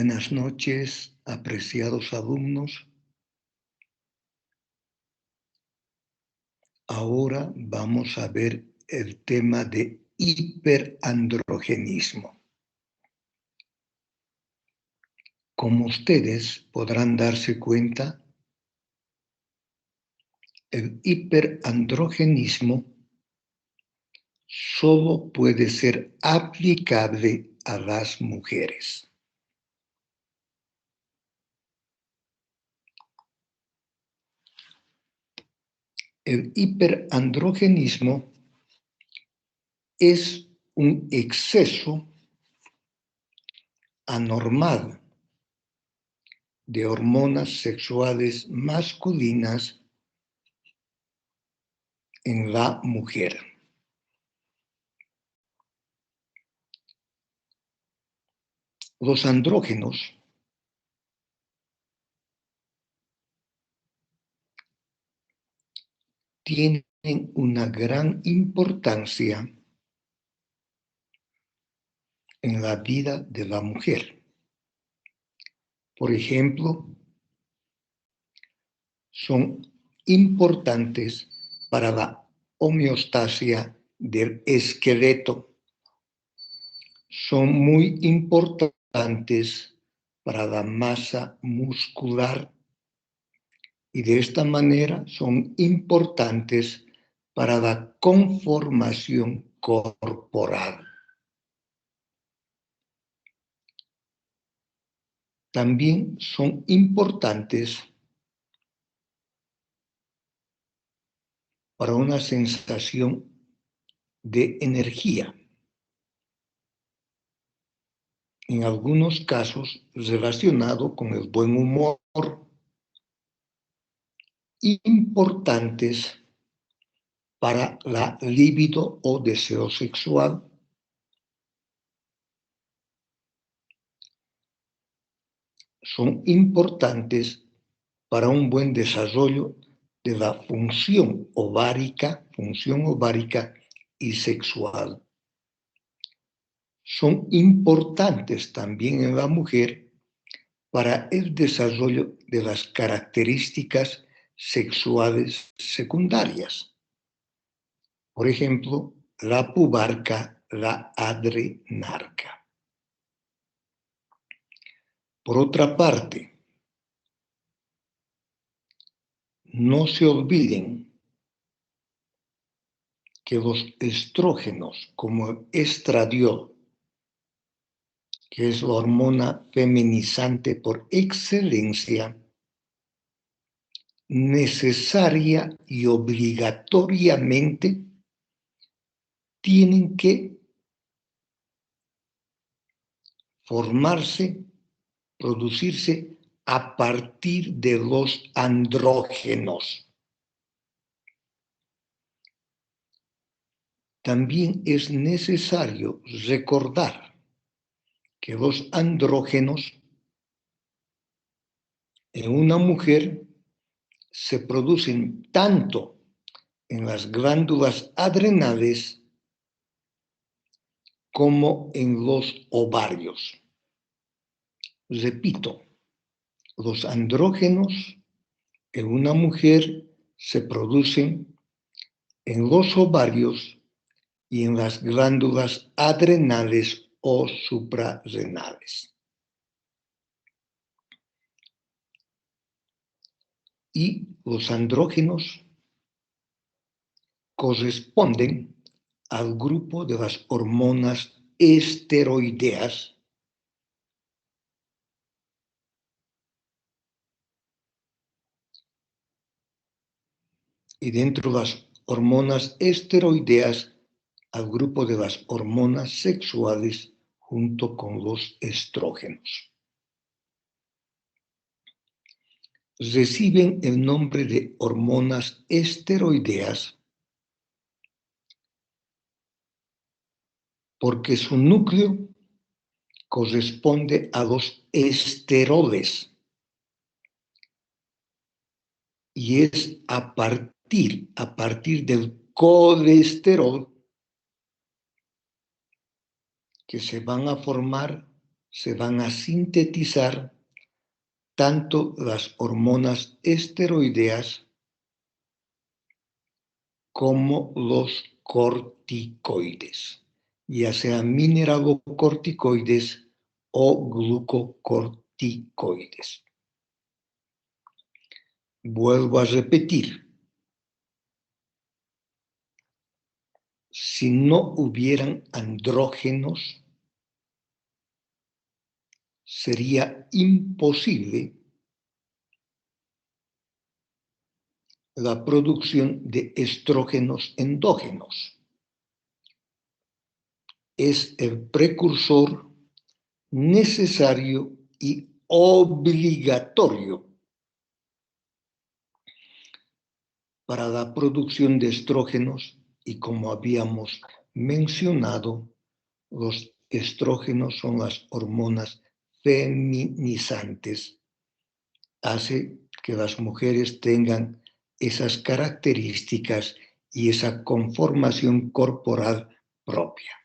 Buenas noches, apreciados alumnos. Ahora vamos a ver el tema de hiperandrogenismo. Como ustedes podrán darse cuenta, el hiperandrogenismo solo puede ser aplicable a las mujeres. El hiperandrogenismo es un exceso anormal de hormonas sexuales masculinas en la mujer. Los andrógenos tienen una gran importancia en la vida de la mujer. Por ejemplo, son importantes para la homeostasia del esqueleto. Son muy importantes para la masa muscular y de esta manera son importantes para la conformación corporal. También son importantes para una sensación de energía. En algunos casos relacionado con el buen humor, importantes para la libido o deseo sexual, son importantes para un buen desarrollo de la función ovárica y sexual. Son importantes también en la mujer para el desarrollo de las características sexuales secundarias. Por ejemplo, la pubarca, la adrenarca. Por otra parte, no se olviden que los estrógenos, como el estradiol, que es la hormona feminizante por excelencia, necesaria y obligatoriamente tienen que formarse, producirse a partir de los andrógenos. También es necesario recordar que los andrógenos en una mujer se producen tanto en las glándulas adrenales como en los ovarios. Repito, los andrógenos en una mujer se producen en los ovarios y en las glándulas adrenales o suprarrenales. Y los andrógenos corresponden al grupo de las hormonas esteroideas y dentro de las hormonas esteroideas al grupo de las hormonas sexuales junto con los estrógenos. Reciben el nombre de hormonas esteroideas porque su núcleo corresponde a los esteroles y es a partir del colesterol que se van a formar se van a sintetizar tanto las hormonas esteroideas como los corticoides, ya sean mineralocorticoides o glucocorticoides. Vuelvo a repetir, si no hubieran andrógenos, sería imposible la producción de estrógenos endógenos. Es el precursor necesario y obligatorio para la producción de estrógenos, y como habíamos mencionado, los estrógenos son las hormonas feminizantes. Hace que las mujeres tengan esas características y esa conformación corporal propia.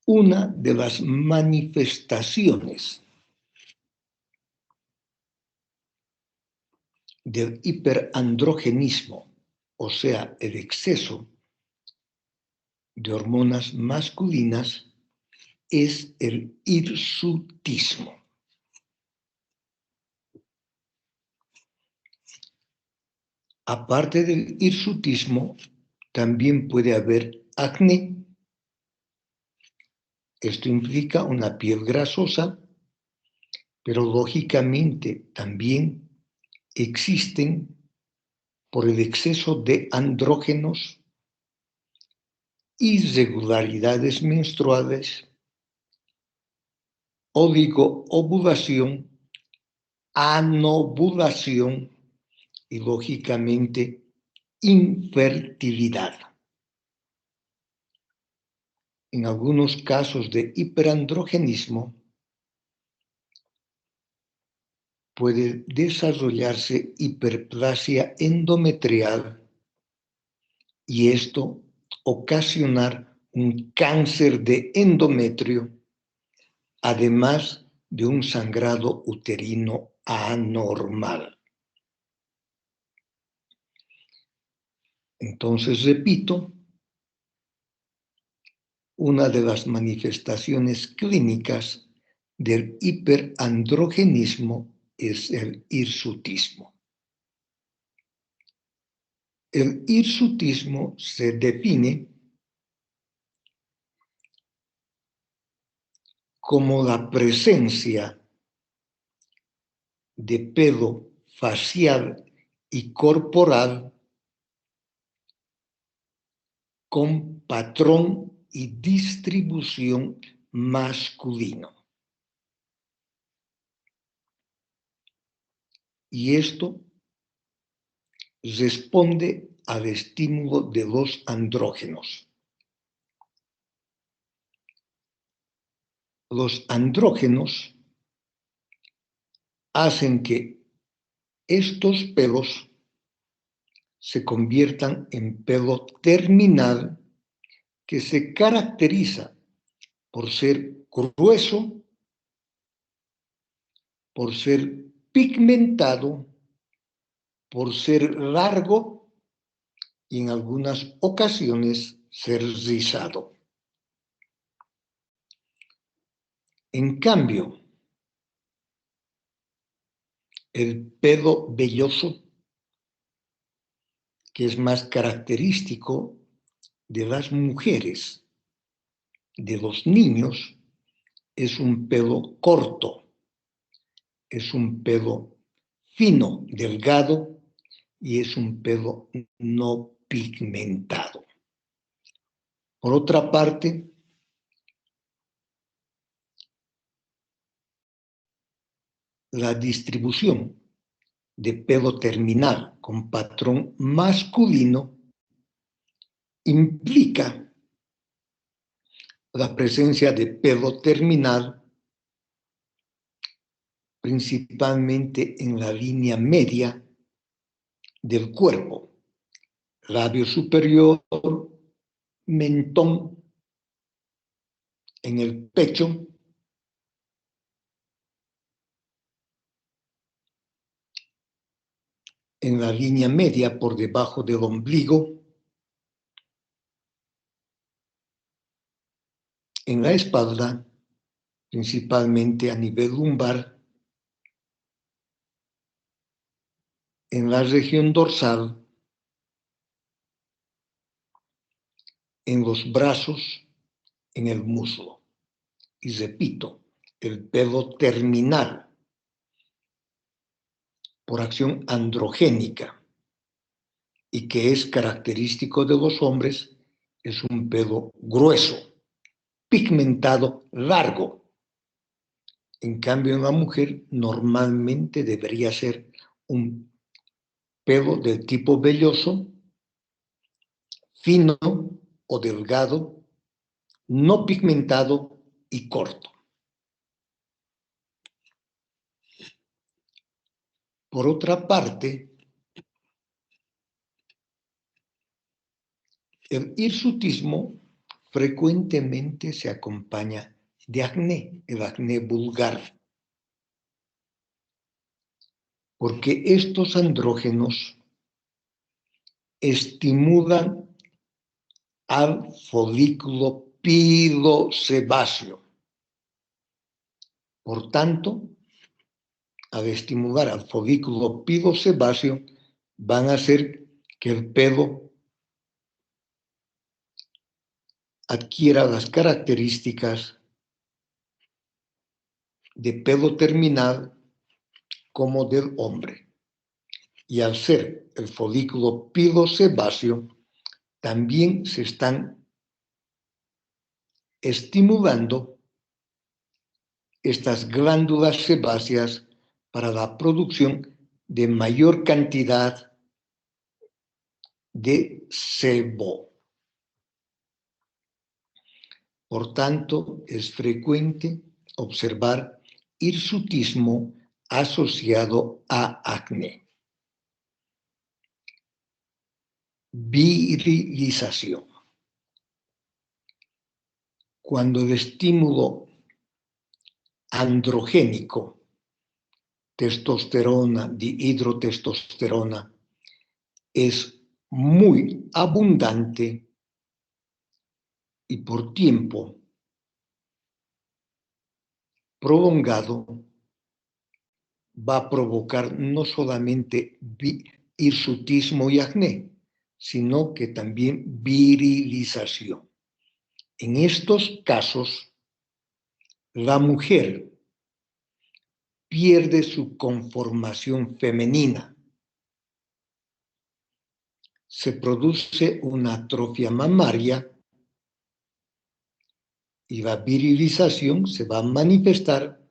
Una de las manifestaciones del hiperandrogenismo, o sea, el exceso de hormonas masculinas, es el hirsutismo. Aparte del hirsutismo, también puede haber acné. Esto implica una piel grasosa, pero lógicamente también existen, por el exceso de andrógenos, irregularidades menstruales, oligoovulación, anovulación y, lógicamente, infertilidad. En algunos casos de hiperandrogenismo puede desarrollarse hiperplasia endometrial y esto ocasionar un cáncer de endometrio, además de un sangrado uterino anormal. Entonces, repito, una de las manifestaciones clínicas del hiperandrogenismo es el hirsutismo. El hirsutismo se define como la presencia de pelo facial y corporal con patrón y distribución masculino. Y esto responde al estímulo de los andrógenos. Los andrógenos hacen que estos pelos se conviertan en pelo terminal, que se caracteriza por ser grueso, por ser pigmentado, por ser largo y en algunas ocasiones ser rizado. En cambio, el pelo velloso, que es más característico de las mujeres, de los niños, es un pelo corto, es un pelo fino, delgado y es un pelo no pigmentado. Por otra parte, la distribución de pelo terminal con patrón masculino implica la presencia de pelo terminal principalmente en la línea media del cuerpo, labio superior, mentón, en el pecho, en la línea media por debajo del ombligo, en la espalda, principalmente a nivel lumbar, en la región dorsal, en los brazos, en el muslo. Y repito, el pelo terminal, por acción androgénica, y que es característico de los hombres, es un pelo grueso, pigmentado, largo. En cambio, en la mujer normalmente debería ser un pelo del tipo velloso, fino o delgado, no pigmentado y corto. Por otra parte, el hirsutismo frecuentemente se acompaña de acné, el acné vulgar, porque estos andrógenos estimulan al folículo pilosebáceo. Por tanto, al estimular al folículo pilosebáceo, van a hacer que el pelo adquiera las características de pelo terminal como del hombre. Y al ser el folículo pilosebáceo, también se están estimulando estas glándulas sebáceas para la producción de mayor cantidad de sebo. Por tanto, es frecuente observar hirsutismo asociado a acné. Virilización. Cuando el estímulo androgénico, testosterona, dihidrotestosterona, es muy abundante y por tiempo prolongado, va a provocar no solamente hirsutismo y acné, sino que también virilización. En estos casos, la mujer pierde su conformación femenina. Se produce una atrofia mamaria y la virilización se va a manifestar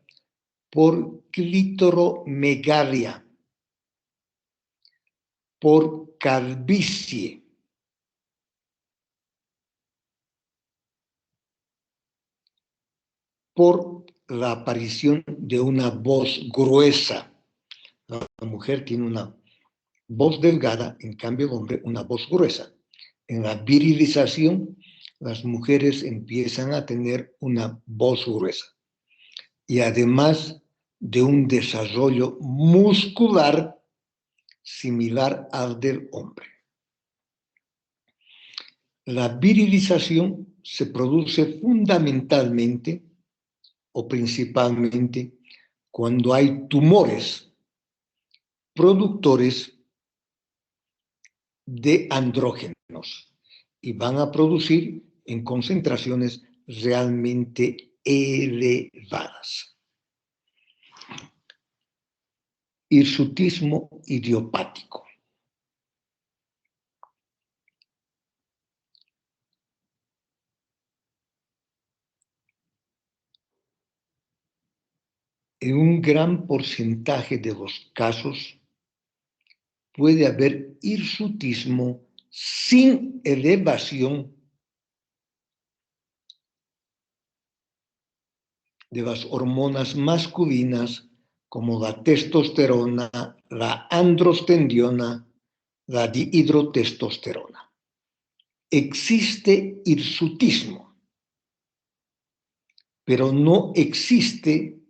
por clitoromegalia, por calvicie, por la aparición de una voz gruesa. La mujer tiene una voz delgada, en cambio el hombre una voz gruesa. En la virilización, las mujeres empiezan a tener una voz gruesa. Y además de un desarrollo muscular similar al del hombre. La virilización se produce fundamentalmente o principalmente cuando hay tumores productores de andrógenos y van a producir en concentraciones realmente elevadas. Hirsutismo idiopático. En un gran porcentaje de los casos puede haber hirsutismo sin elevación de las hormonas masculinas como la testosterona, la androstendiona, la dihidrotestosterona. existe hirsutismo, pero no existe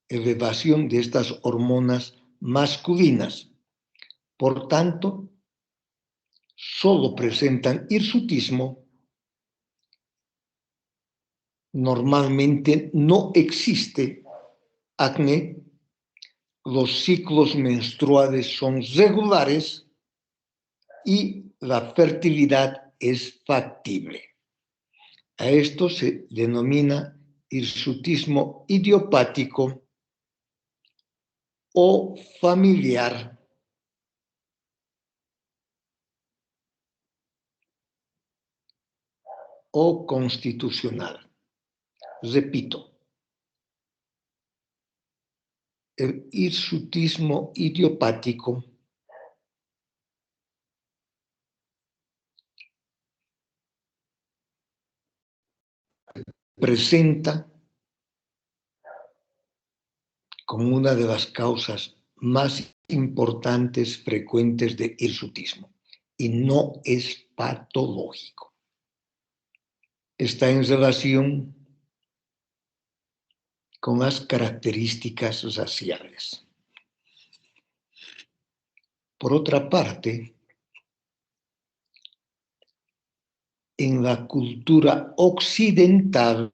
elevación de estas hormonas masculinas. Por tanto, solo presentan hirsutismo. Normalmente no existe acné, los ciclos menstruales son regulares y la fertilidad es factible. A esto se denomina hirsutismo idiopático o familiar o constitucional. Repito, el hirsutismo idiopático presenta como una de las causas más importantes frecuentes de hirsutismo y no es patológico. Está en relación con las características raciales. Por otra parte, en la cultura occidental,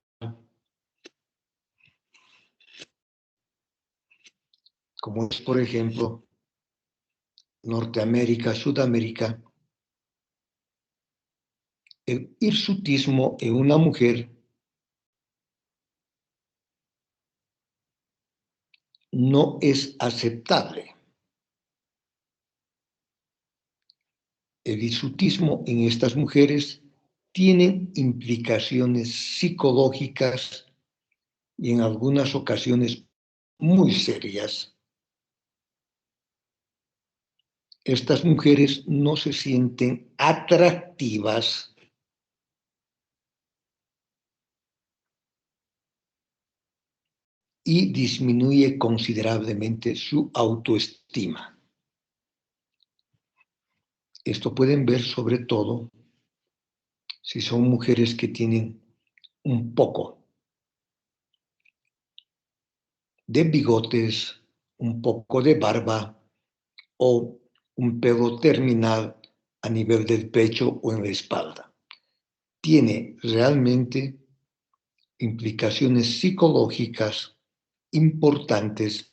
como es, por ejemplo, Norteamérica, Sudamérica, el hirsutismo en una mujer no es aceptable. El hirsutismo en estas mujeres tiene implicaciones psicológicas y en algunas ocasiones muy serias. Estas mujeres no se sienten atractivas y disminuye considerablemente su autoestima. Esto pueden ver sobre todo si son mujeres que tienen un poco de bigotes, un poco de barba o un pelo terminal a nivel del pecho o en la espalda. Tiene realmente implicaciones psicológicas importantes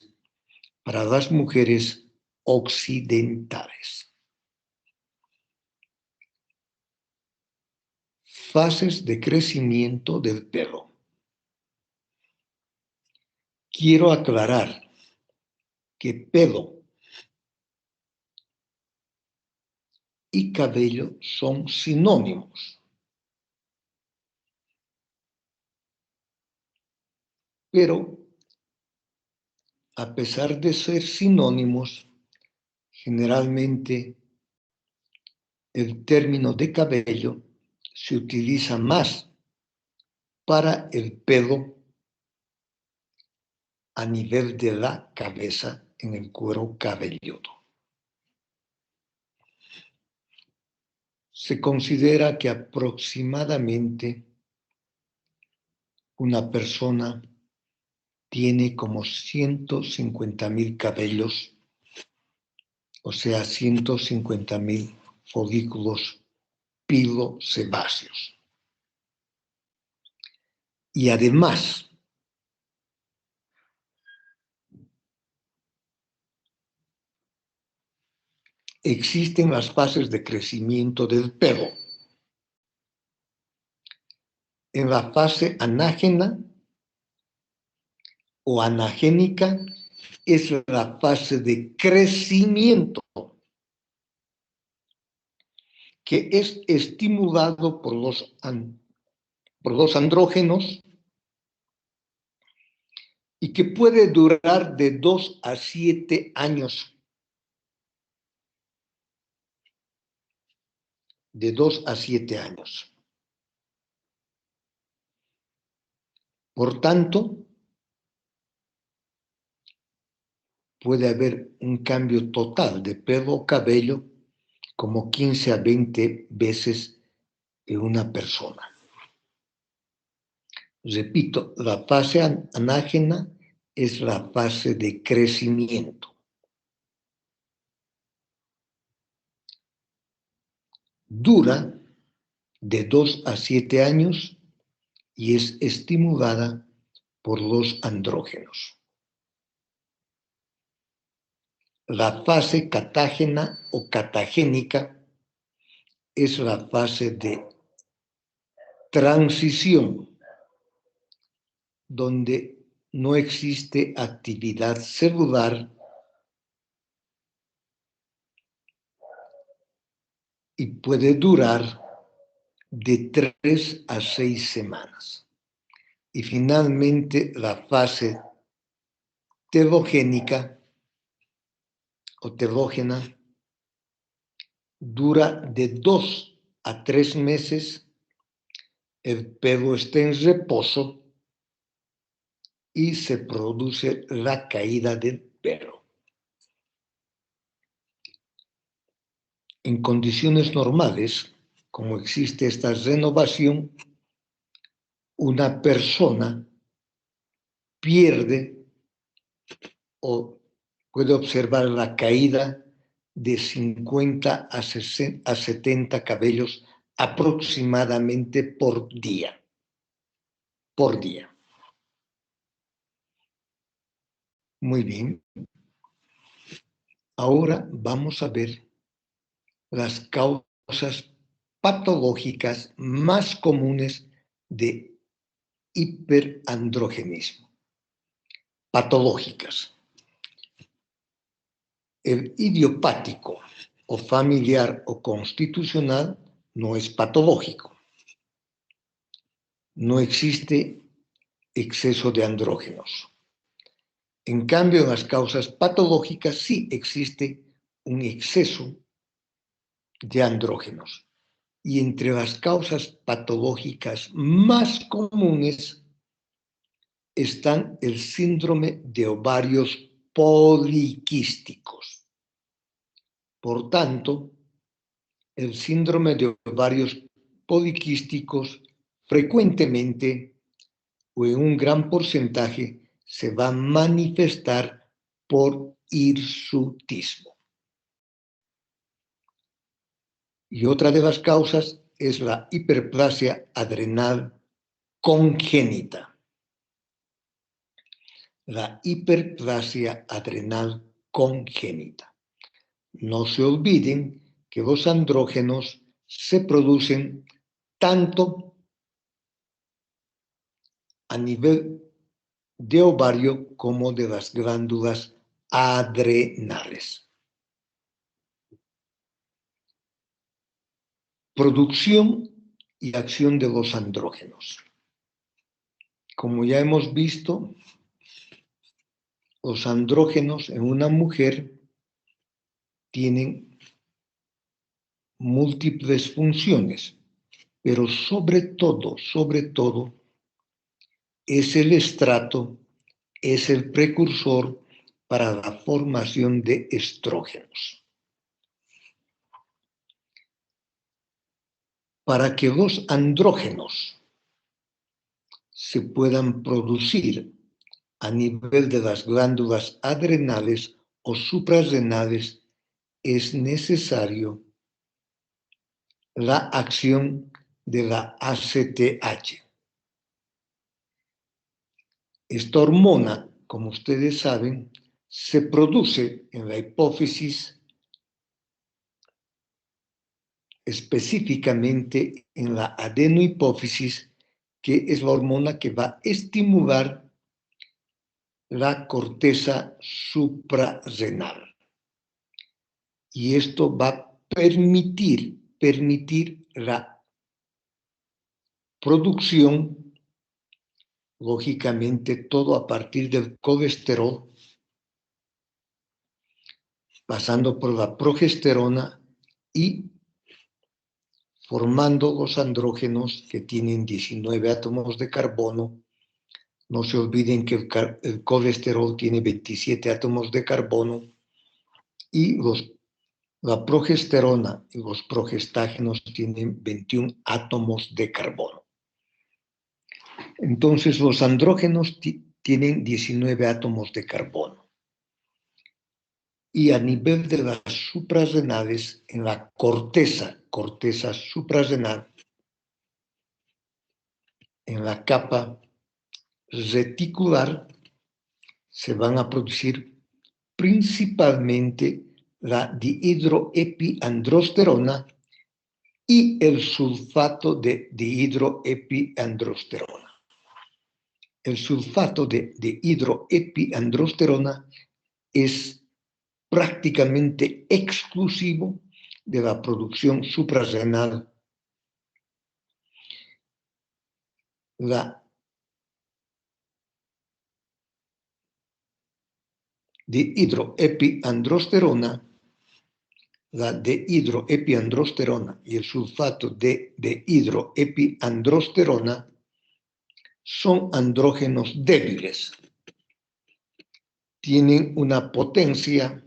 para las mujeres occidentales. Fases de crecimiento del pelo. Quiero aclarar que pelo y cabello son sinónimos, pero a pesar de ser sinónimos, generalmente el término de cabello se utiliza más para el pelo a nivel de la cabeza en el cuero cabelludo. Se considera que aproximadamente una persona tiene como 150,000 cabellos, o sea, 150,000 folículos pilosebáceos. Y además, existen las fases de crecimiento del pelo. En la fase anágena o anagénica es la fase de crecimiento que es estimulado por los andrógenos y que puede durar de 2 a 7 años. De 2 a 7 años. Por tanto, puede haber un cambio total de pelo o cabello como 15 a 20 veces en una persona. Repito, la fase anágena es la fase de crecimiento. Dura de 2 a 7 años y es estimulada por los andrógenos. La fase catágena o catagénica es la fase de transición, donde no existe actividad celular y puede durar de 3 a 6 semanas. Y finalmente la fase telogénica o telógena dura de 2 a 3 meses, el pelo está en reposo y se produce la caída del pelo. En condiciones normales, como existe esta renovación, una persona pierde o puede observar la caída de 50 a 70 cabellos aproximadamente por día. Por día. Muy bien. Ahora vamos a ver las causas patológicas más comunes de hiperandrogenismo. Patológicas. El idiopático o familiar o constitucional no es patológico. No existe exceso de andrógenos. En cambio, en las causas patológicas sí existe un exceso de andrógenos. Y entre las causas patológicas más comunes están el síndrome de ovarios poliquísticos. Por tanto, el síndrome de ovarios poliquísticos frecuentemente o en un gran porcentaje se va a manifestar por hirsutismo. Y otra de las causas es la hiperplasia adrenal congénita. La hiperplasia adrenal congénita. No se olviden que los andrógenos se producen tanto a nivel de ovario como de las glándulas adrenales. Producción y acción de los andrógenos. Como ya hemos visto, los andrógenos en una mujer tienen múltiples funciones, pero sobre todo, es el estrato, es el precursor para la formación de estrógenos. Para que los andrógenos se puedan producir a nivel de las glándulas adrenales o suprarrenales, es necesario la acción de la ACTH. Esta hormona, como ustedes saben, se produce en la hipófisis, específicamente en la adenohipófisis, que es la hormona que va a estimular la corteza suprarrenal. Y esto va a permitir la producción, lógicamente todo a partir del colesterol, pasando por la progesterona y formando los andrógenos que tienen 19 átomos de carbono. No se olviden que el colesterol tiene 27 átomos de carbono y los La progesterona y los progestágenos tienen 21 átomos de carbono. Entonces, los andrógenos tienen 19 átomos de carbono. Y a nivel de las suprarrenales, en la corteza suprarrenal, en la capa reticular, se van a producir principalmente la dihidroepiandrosterona y el sulfato de dihidroepiandrosterona. El sulfato de dihidroepiandrosterona es prácticamente exclusivo de la producción suprarrenal. La dihidroepiandrosterona y el sulfato de dihidroepiandrosterona son andrógenos débiles. Tienen una potencia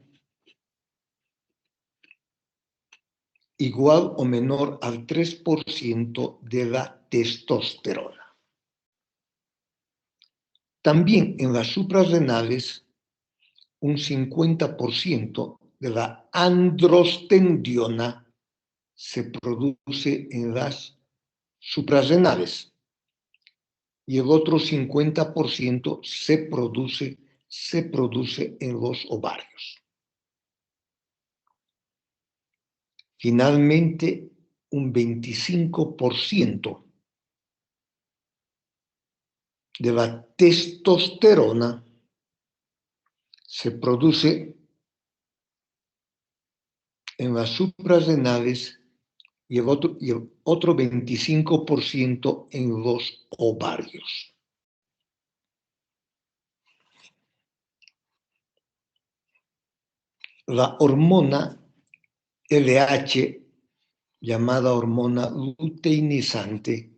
igual o menor al 3% de la testosterona. También en las suprarrenales, un 50% de la androstendiona se produce en las suprarrenales y el otro 50% se produce en los ovarios. Finalmente, un 25% de la testosterona se produce en las suprarrenales y el otro 25% en los ovarios. La hormona LH, llamada hormona luteinizante,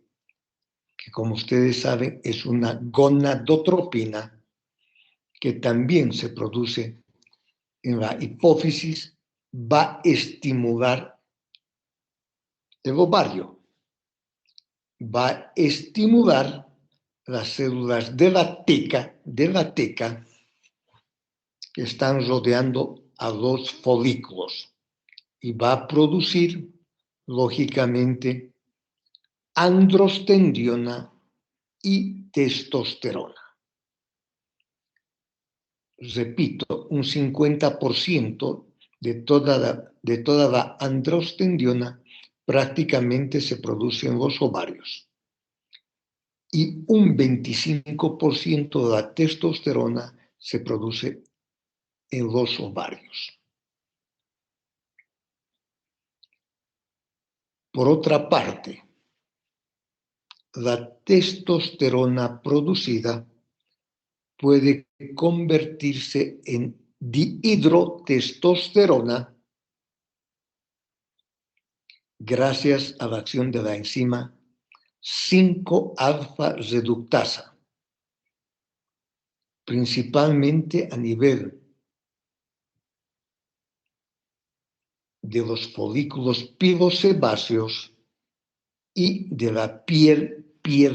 que como ustedes saben es una gonadotropina, que también se produce en la hipófisis, va a estimular el ovario, va a estimular las células de la teca que están rodeando a los folículos y va a producir, lógicamente, androstendiona y testosterona. Repito, un 50% de toda la androstendiona prácticamente se produce en los ovarios y un 25% de la testosterona se produce en los ovarios. Por otra parte, la testosterona producida puede convertirse en dihidrotestosterona gracias a la acción de la enzima 5-alfa reductasa, principalmente a nivel de los folículos pilosebáceos y de la piel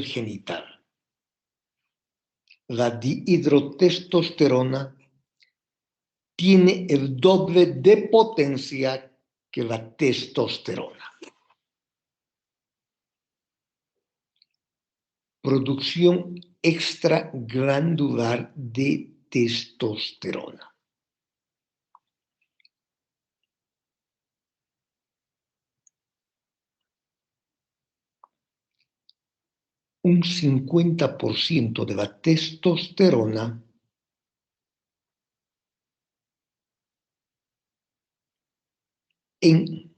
genital. La dihidrotestosterona tiene el doble de potencia que la testosterona. Producción extraglandular de testosterona. Un 50% de la testosterona en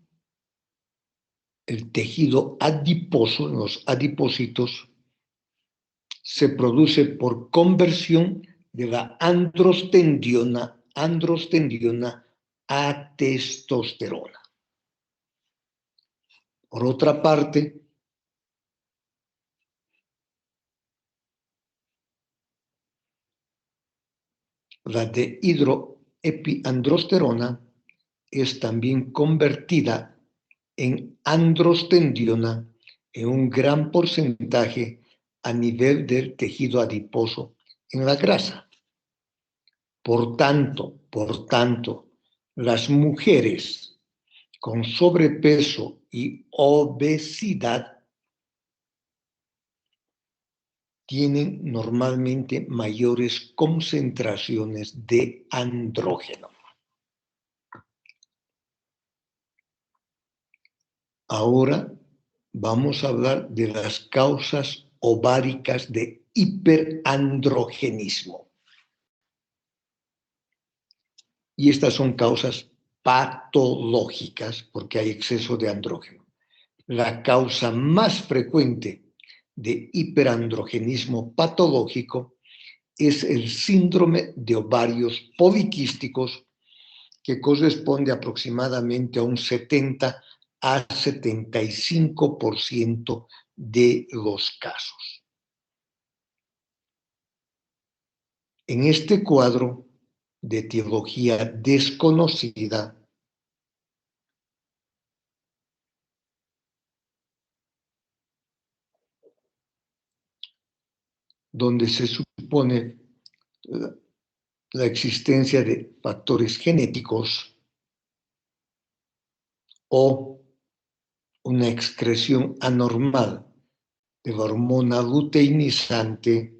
el tejido adiposo, en los adipocitos, se produce por conversión de la androstendiona a testosterona. Por otra parte, la dihidroepiandrosterona es también convertida en androstendiona en un gran porcentaje a nivel del tejido adiposo en la grasa. Por tanto, las mujeres con sobrepeso y obesidad tienen normalmente mayores concentraciones de andrógeno. Ahora vamos a hablar de las causas ováricas de hiperandrogenismo. Y estas son causas patológicas porque hay exceso de andrógeno. La causa más frecuente de hiperandrogenismo patológico es el síndrome de ovarios poliquísticos, que corresponde aproximadamente a un 70 a 75% de los casos. En este cuadro de etiología desconocida, donde se supone la existencia de factores genéticos o una excreción anormal de la hormona luteinizante,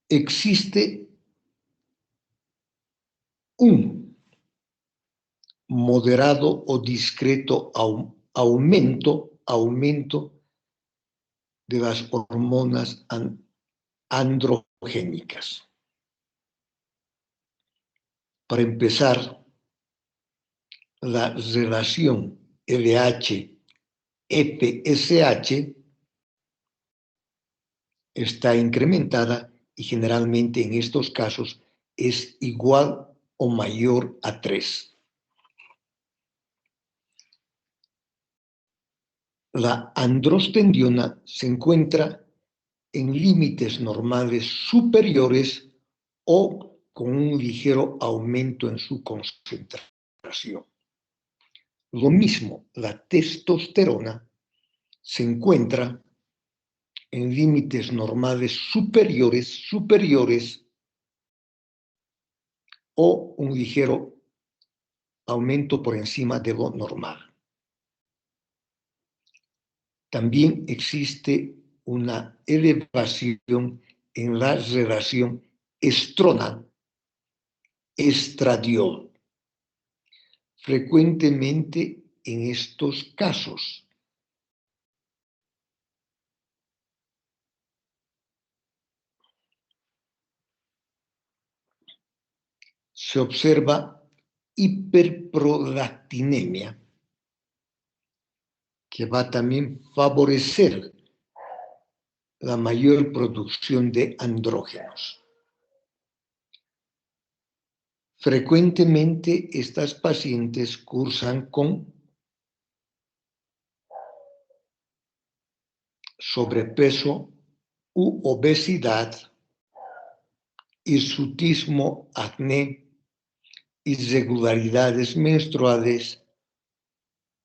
existe un moderado o discreto aumento de las hormonas androgénicas. Para empezar, la relación LH-FSH está incrementada y generalmente en estos casos es igual o mayor a 3. La androstendiona se encuentra en límites normales superiores o con un ligero aumento en su concentración. Lo mismo, la testosterona se encuentra en límites normales superiores o un ligero aumento por encima de lo normal. También existe una elevación en la relación estrona-estradiol. Frecuentemente en estos casos se observa hiperprolactinemia, que va también a favorecer la mayor producción de andrógenos. Frecuentemente estas pacientes cursan con sobrepeso u obesidad, hirsutismo, acné, irregularidades menstruales,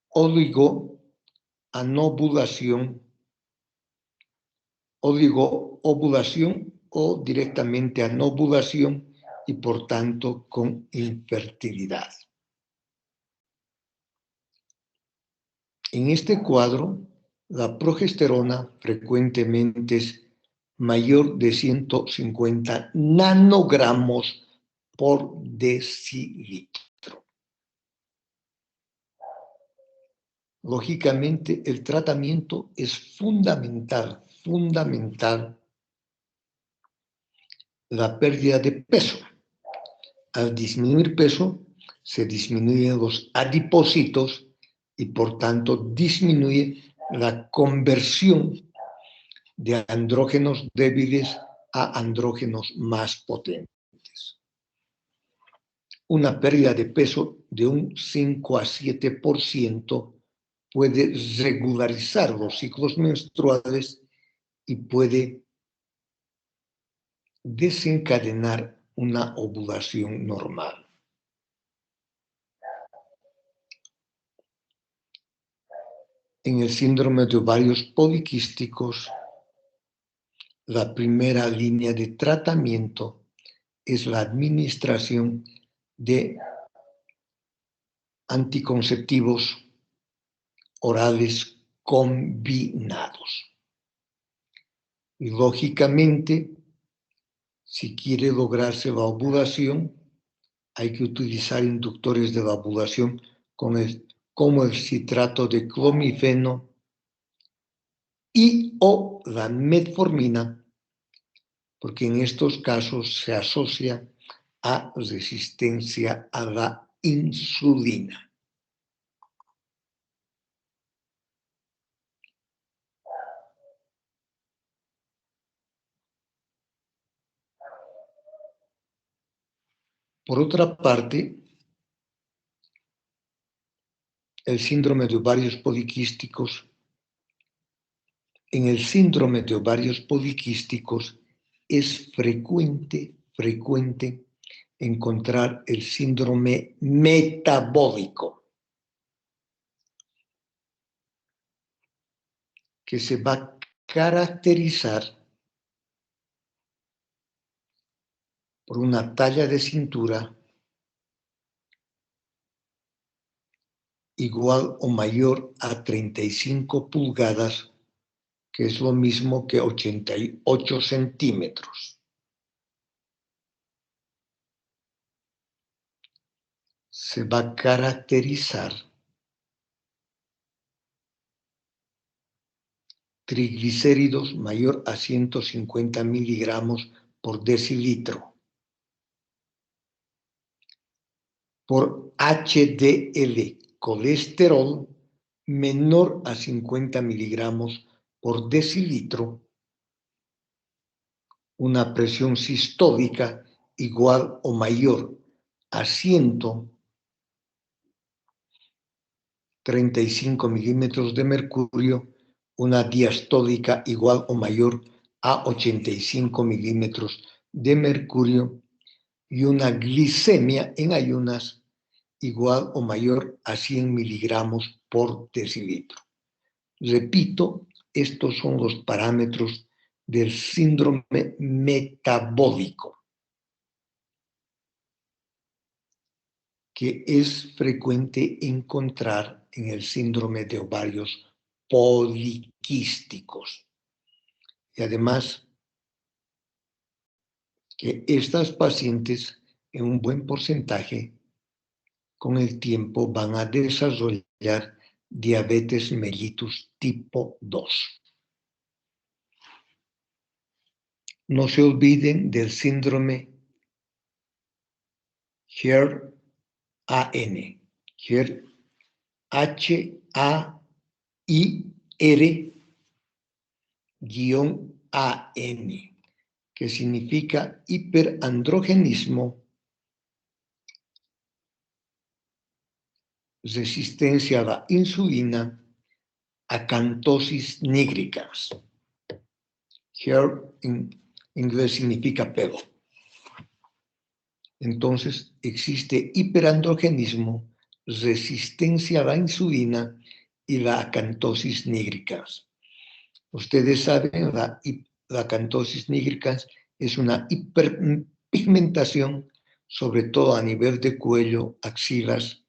oligoovulación o directamente anovulación y por tanto con infertilidad. En este cuadro, la progesterona frecuentemente es mayor de 150 nanogramos por decilitro. Lógicamente, el tratamiento es fundamental la pérdida de peso. Al disminuir peso, se disminuyen los adipocitos y por tanto disminuye la conversión de andrógenos débiles a andrógenos más potentes. Una pérdida de peso de un 5 a 7% puede regularizar los ciclos menstruales y puede desencadenar una ovulación normal. En el síndrome de ovarios poliquísticos, la primera línea de tratamiento es la administración de anticonceptivos orales combinados. Y lógicamente, si quiere lograrse la ovulación, hay que utilizar inductores de la ovulación como el citrato de clomifeno y o la metformina, porque en estos casos se asocia a resistencia a la insulina. Por otra parte, el síndrome de ovarios poliquísticos. En el síndrome de ovarios poliquísticos es frecuente encontrar el síndrome metabólico, que se va a caracterizar por una talla de cintura igual o mayor a 35 pulgadas, que es lo mismo que 88 centímetros. Se va a caracterizar triglicéridos mayor a 150 miligramos por decilitro, por HDL, colesterol menor a 50 miligramos por decilitro, una presión sistólica igual o mayor a 135 milímetros de mercurio, una diastólica igual o mayor a 85 milímetros de mercurio y una glicemia en ayunas igual o mayor a 100 miligramos por decilitro. Repito, estos son los parámetros del síndrome metabólico, que es frecuente encontrar en el síndrome de ovarios poliquísticos. Y además, que estas pacientes en un buen porcentaje con el tiempo van a desarrollar diabetes mellitus tipo 2. No se olviden del síndrome HAIR-AN, HAIR-AN, que significa hiperandrogenismo, resistencia a la insulina, acantosis nigricans. Hair en inglés significa pelo. Entonces, existe hiperandrogenismo, resistencia a la insulina y la acantosis nigricans. Ustedes saben, la acantosis nigricans es una hiperpigmentación, sobre todo a nivel de cuello, axilas,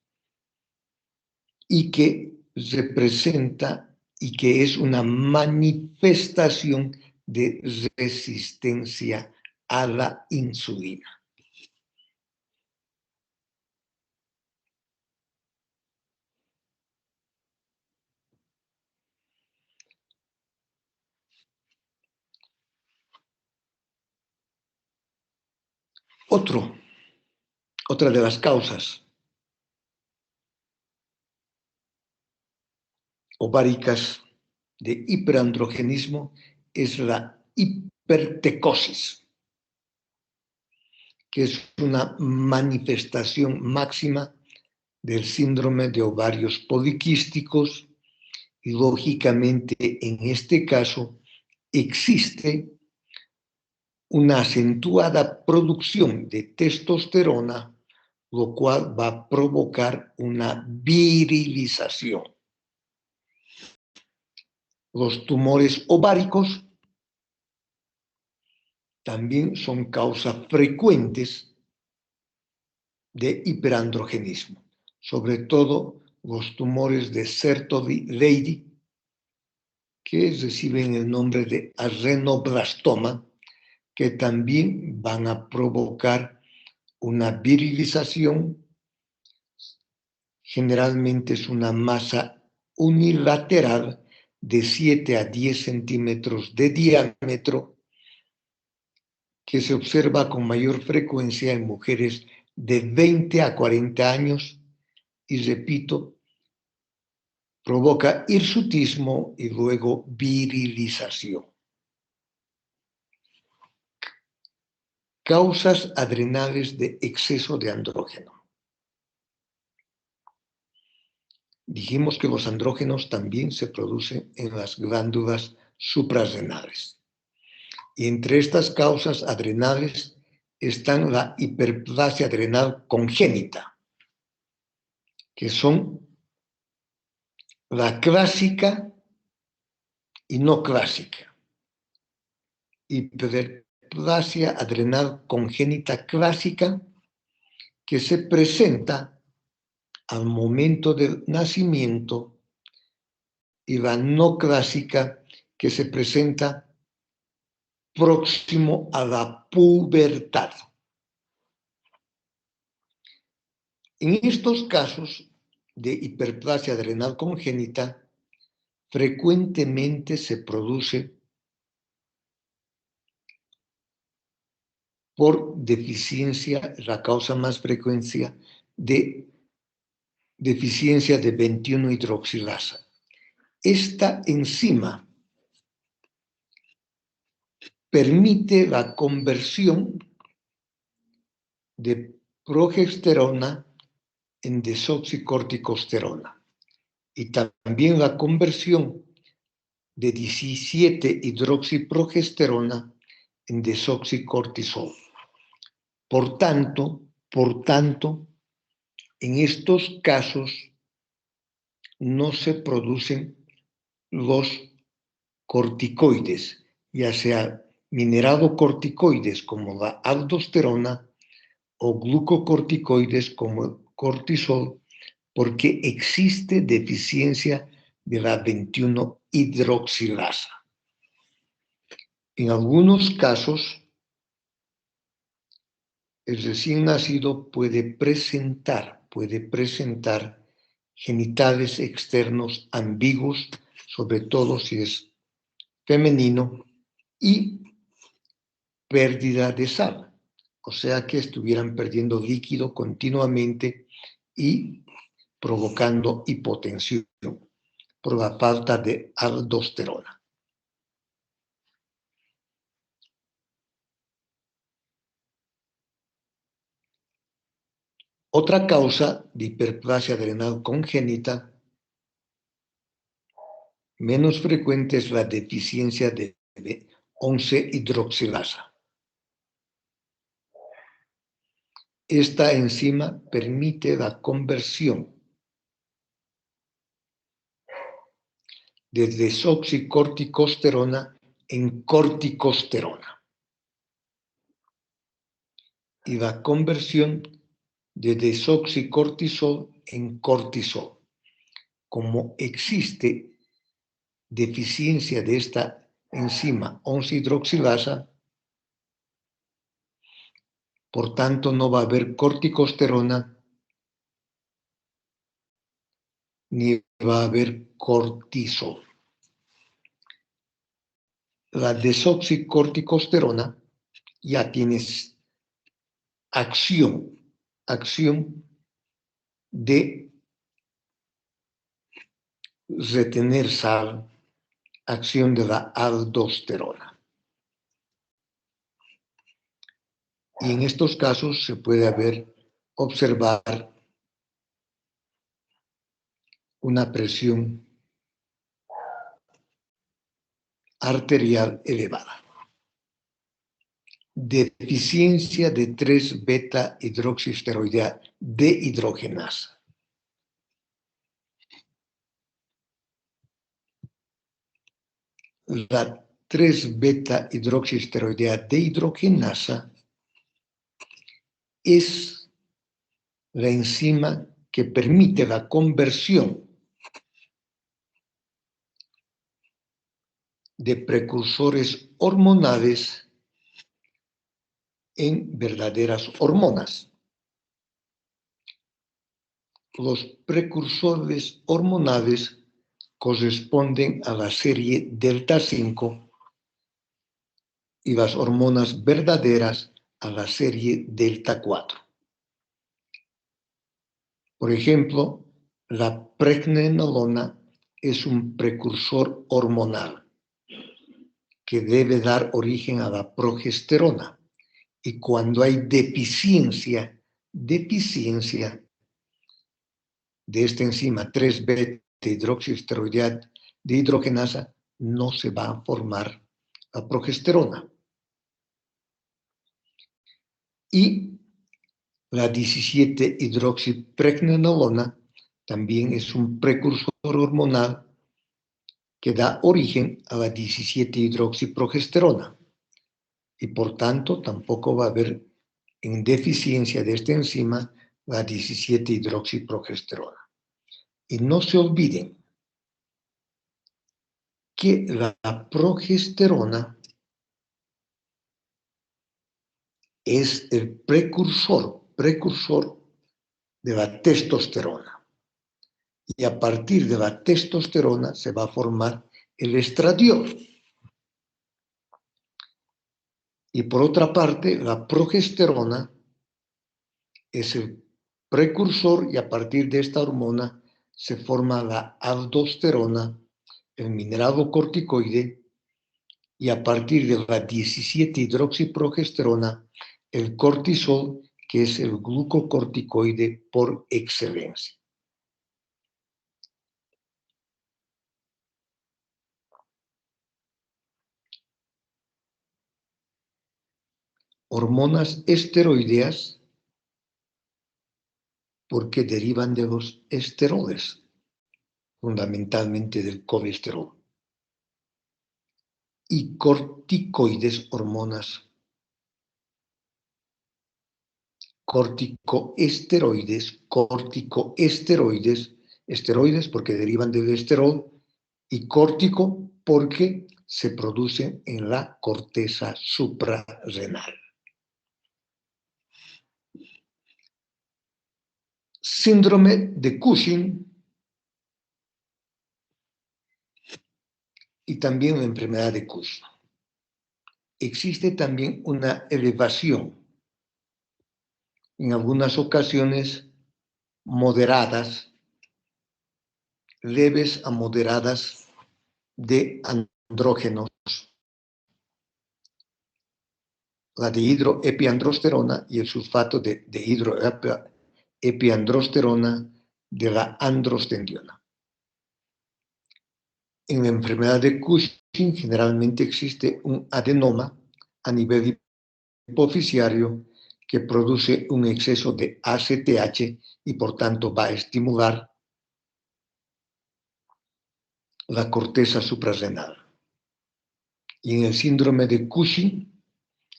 y que representa y que es una manifestación de resistencia a la insulina. Otra de las causas ováricas de hiperandrogenismo es la hipertecosis, que es una manifestación máxima del síndrome de ovarios poliquísticos y lógicamente en este caso existe una acentuada producción de testosterona, lo cual va a provocar una virilización. Los tumores ováricos también son causas frecuentes de hiperandrogenismo, sobre todo los tumores de Sertoli-Leydig, que reciben el nombre de adrenoblastoma, que también van a provocar una virilización. Generalmente es una masa unilateral de 7 a 10 centímetros de diámetro, que se observa con mayor frecuencia en mujeres de 20 a 40 años y, repito, provoca hirsutismo y luego virilización. Causas adrenales de exceso de andrógeno. Dijimos que los andrógenos también se producen en las glándulas suprarrenales. Y entre estas causas adrenales están la hiperplasia adrenal congénita, que son la clásica y no clásica. Hiperplasia adrenal congénita clásica, que se presenta al momento del nacimiento, y la no clásica, que se presenta próximo a la pubertad. En estos casos de hiperplasia adrenal congénita, frecuentemente se produce por deficiencia, la causa más frecuencia de deficiencia de 21-hidroxilasa. Esta enzima permite la conversión de progesterona en desoxicorticosterona y también la conversión de 17-hidroxiprogesterona en desoxicortisol. Por tanto, en estos casos no se producen los corticoides, ya sea mineralocorticoides como la aldosterona o glucocorticoides como el cortisol, porque existe deficiencia de la 21-hidroxilasa. En algunos casos, el recién nacido puede presentar genitales externos ambiguos, sobre todo si es femenino, y pérdida de sal, o sea que estuvieran perdiendo líquido continuamente y provocando hipotensión por la falta de aldosterona. Otra causa de hiperplasia adrenal congénita menos frecuente es la deficiencia de 11-hidroxilasa. Esta enzima permite la conversión de desoxicorticosterona en corticosterona y la conversión de desoxicortisol en cortisol. Como existe deficiencia de esta enzima 11-hidroxilasa, por tanto no va a haber corticosterona ni va a haber cortisol. La desoxicorticosterona ya tiene acción de retener sal, acción de la aldosterona. Y en estos casos se puede observar una presión arterial elevada. deficiencia de 3-beta-hidroxisteroidea dehidrogenasa. La 3-beta-hidroxisteroidea dehidrogenasa es la enzima que permite la conversión de precursores hormonales en verdaderas hormonas. Los precursores hormonales corresponden a la serie delta 5 y las hormonas verdaderas a la serie delta 4. Por ejemplo, la pregnenolona es un precursor hormonal que debe dar origen a la progesterona. Y cuando hay deficiencia de esta enzima 3-beta-hidroxisteroidea dehidrogenasa, no se va a formar la progesterona. Y la 17-hidroxipregnenolona también es un precursor hormonal que da origen a la 17-hidroxiprogesterona. Y por tanto, tampoco va a haber en deficiencia de esta enzima la 17-hidroxiprogesterona. Y no se olviden que la progesterona es el precursor de la testosterona. Y a partir de la testosterona se va a formar el estradiol. Y por otra parte, la progesterona es el precursor y a partir de esta hormona se forma la aldosterona, el mineralocorticoide, y a partir de la 17-hidroxiprogesterona, el cortisol, que es el glucocorticoide por excelencia. Hormonas esteroideas porque derivan de los esteroles, fundamentalmente del colesterol. Y corticoides, hormonas corticoesteroides, esteroides porque derivan del esterol, y córtico porque se producen en la corteza suprarrenal. Síndrome de Cushing y también la enfermedad de Cushing. Existe también una elevación, en algunas ocasiones moderadas, leves a moderadas, de andrógenos, la dihidroepiandrosterona y el sulfato de dihidroepiandrosterona de la androstendiona. En la enfermedad de Cushing generalmente existe un adenoma a nivel hipofisiario que produce un exceso de ACTH y por tanto va a estimular la corteza suprarrenal. Y en el síndrome de Cushing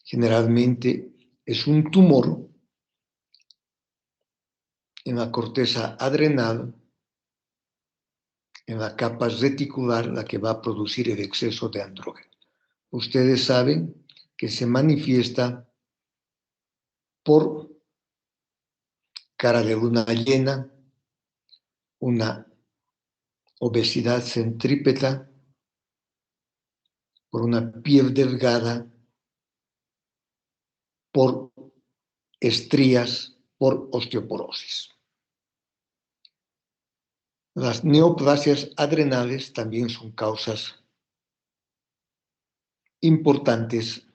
generalmente es un tumor en la corteza adrenal, en la capa reticular, la que va a producir el exceso de andrógeno. Ustedes saben que se manifiesta por cara de luna llena, una obesidad centrípeta, por una piel delgada, por estrías, por osteoporosis. Las neoplasias adrenales también son causas importantes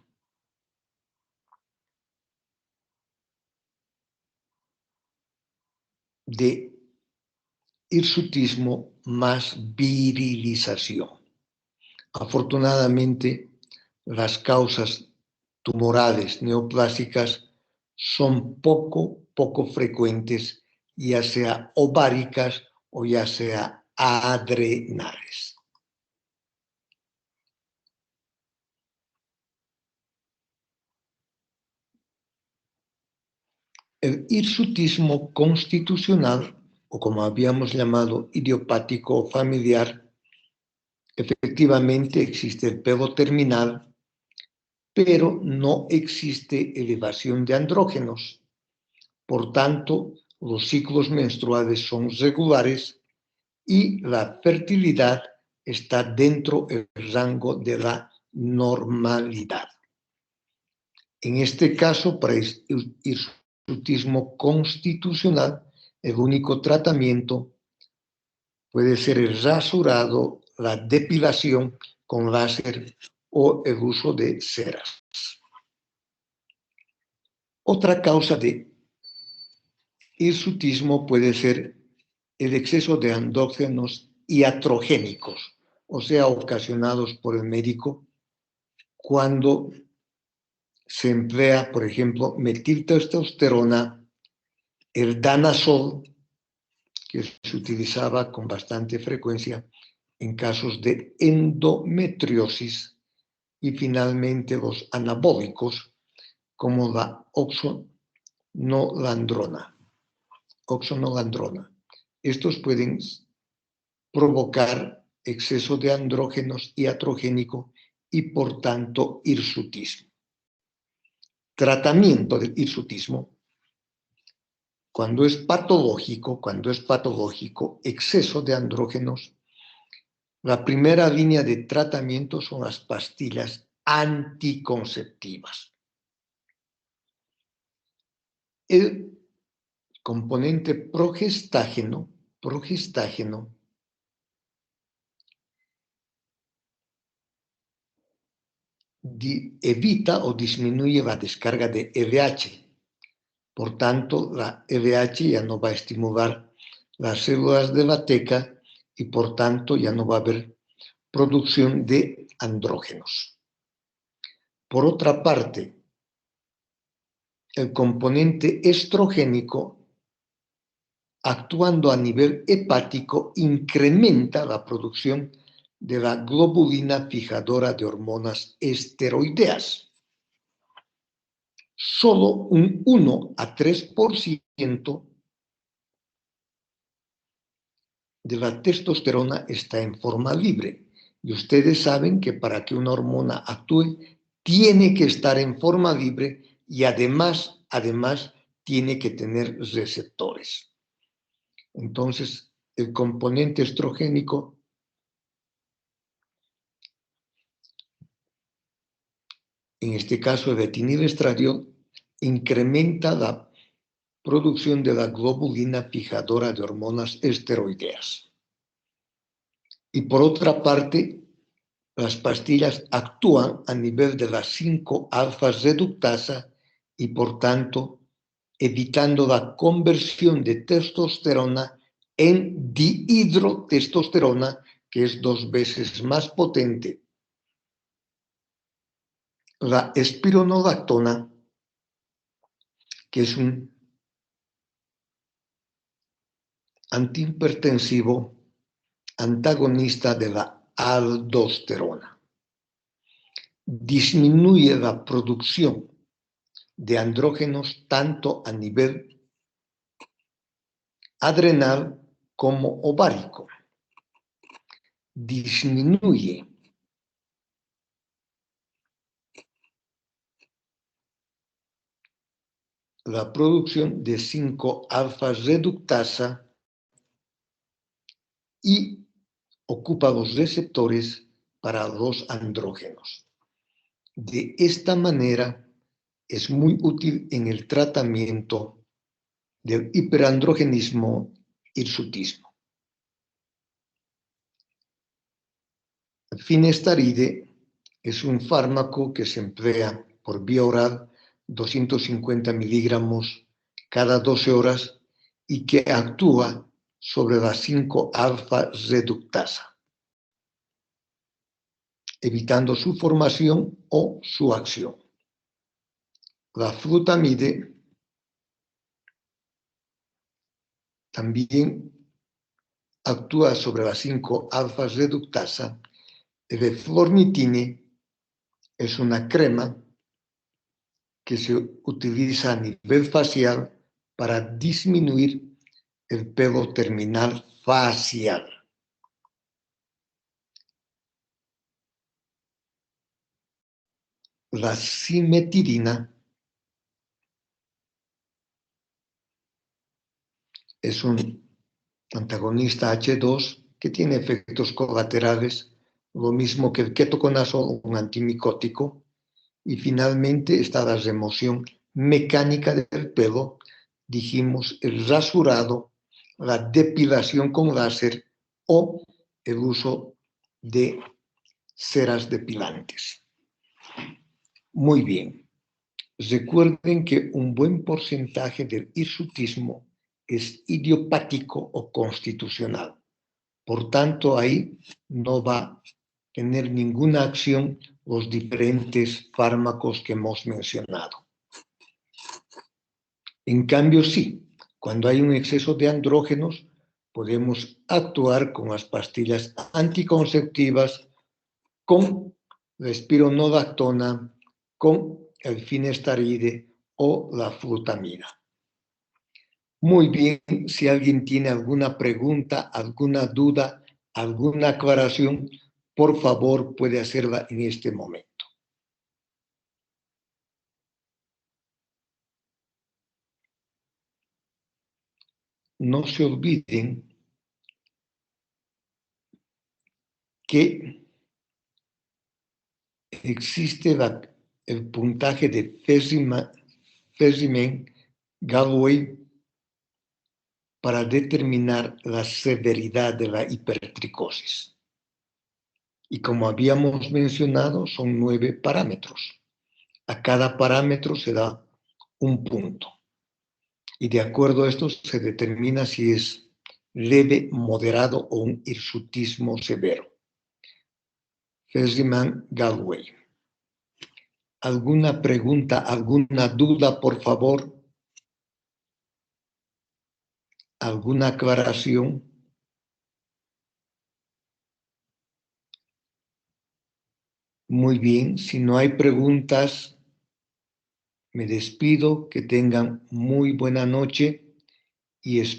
de hirsutismo más virilización. Afortunadamente, las causas tumorales neoplásicas son poco frecuentes, ya sea ováricas o ya sea adrenales. El hirsutismo constitucional, o como habíamos llamado idiopático o familiar, efectivamente existe el pelo terminal, pero no existe elevación de andrógenos. Por tanto, los ciclos menstruales son regulares y la fertilidad está dentro del rango de la normalidad. En este caso, para el hirsutismo constitucional, el único tratamiento puede ser el rasurado, la depilación con láser o el uso de ceras. Otra causa de hirsutismo puede ser el exceso de andrógenos iatrogénicos, o sea, ocasionados por el médico cuando se emplea, por ejemplo, metiltestosterona, el danazol, que se utilizaba con bastante frecuencia en casos de endometriosis, y finalmente los anabólicos, como la oxanolandrona. Estos pueden provocar exceso de andrógenos iatrogénico y, por tanto, hirsutismo. Tratamiento del hirsutismo. Cuando es patológico, exceso de andrógenos, la primera línea de tratamiento son las pastillas anticonceptivas. El componente progestágeno evita o disminuye la descarga de LH. Por tanto, la LH ya no va a estimular las células de la teca y, por tanto, ya no va a haber producción de andrógenos. Por otra parte, el componente estrogénico, actuando a nivel hepático, incrementa la producción de la globulina fijadora de hormonas esteroideas. Solo un 1 a 3% de la testosterona está en forma libre. Y ustedes saben que para que una hormona actúe, tiene que estar en forma libre y además tiene que tener receptores. Entonces, el componente estrogénico en este caso el etinilestradiol, incrementa la producción de la globulina fijadora de hormonas esteroideas. Y por otra parte, las pastillas actúan a nivel de la 5-alfa-reductasa y por tanto evitando la conversión de testosterona en dihidrotestosterona, que es 2 veces más potente. La espironolactona, que es un antihipertensivo antagonista de la aldosterona, disminuye la producción de andrógenos tanto a nivel adrenal como ovárico. Disminuye la producción de 5-alfa-reductasa y ocupa los receptores para los andrógenos. De esta manera es muy útil en el tratamiento del hiperandrogenismo hirsutismo. El finasteride es un fármaco que se emplea por vía oral, 250 miligramos cada 12 horas y que actúa sobre la 5-alfa-reductasa, evitando su formación o su acción. La flutamide también actúa sobre las 5-alfa reductasa. El flornitine es una crema que se utiliza a nivel facial para disminuir el pelo terminal facial. La cimetidina es un antagonista H2 que tiene efectos colaterales, lo mismo que el ketoconazol, un antimicótico, y finalmente está la remoción mecánica del pelo, dijimos el rasurado, la depilación con láser o el uso de ceras depilantes. Muy bien. Recuerden que un buen porcentaje del hirsutismo es idiopático o constitucional. Por tanto, ahí no va a tener ninguna acción los diferentes fármacos que hemos mencionado. En cambio, sí, cuando hay un exceso de andrógenos, podemos actuar con las pastillas anticonceptivas, con la espironolactona, con el finasteride o la flutamida. Muy bien, si alguien tiene alguna pregunta, alguna duda, alguna aclaración, por favor puede hacerla en este momento. No se olviden que existe el puntaje de Fezziman-Gallwey para determinar la severidad de la hipertricosis. Y como habíamos mencionado, son 9 parámetros. A cada parámetro se da un punto. Y de acuerdo a esto se determina si es leve, moderado o un hirsutismo severo. Fezziman-Gallwey. ¿Alguna pregunta, alguna duda, por favor? ¿Alguna aclaración? Muy bien, si no hay preguntas, me despido, que tengan muy buena noche y espero